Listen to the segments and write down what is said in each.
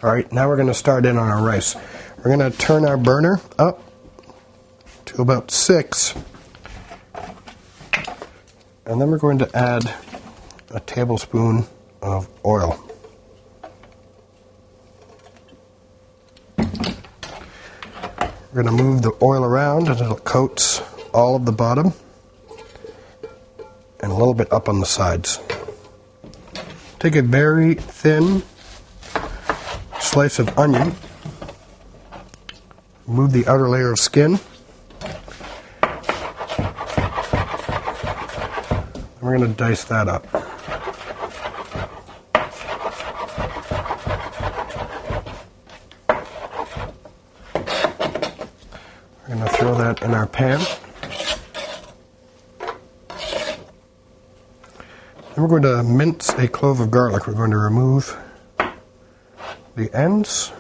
Alright, now we're going to start in on our rice. We're going to turn our burner up to about 6. And then we're going to add a tablespoon of oil. We're going to move the oil around until it coats all of the bottom and a little bit up on the sides. Take a very thin slice of onion, remove the outer layer of skin, and we're going to dice that up. We're going to throw that in our pan. Then we're going to mince a clove of garlic. We're going to remove the ends.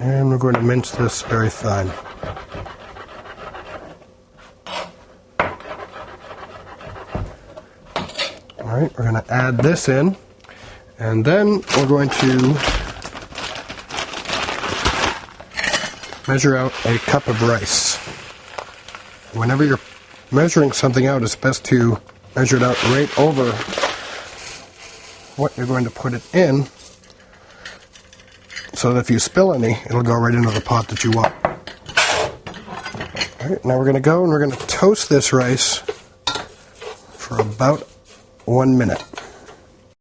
And we're going to mince this very fine. Alright, we're going to add this in. And then we're going to measure out a cup of rice. Whenever you're measuring something out, it's best to measure it out right over what you're going to put it in, so that if you spill any, it'll go right into the pot that you want. Alright, now we're going to go and we're going to toast this rice for about 1 minute.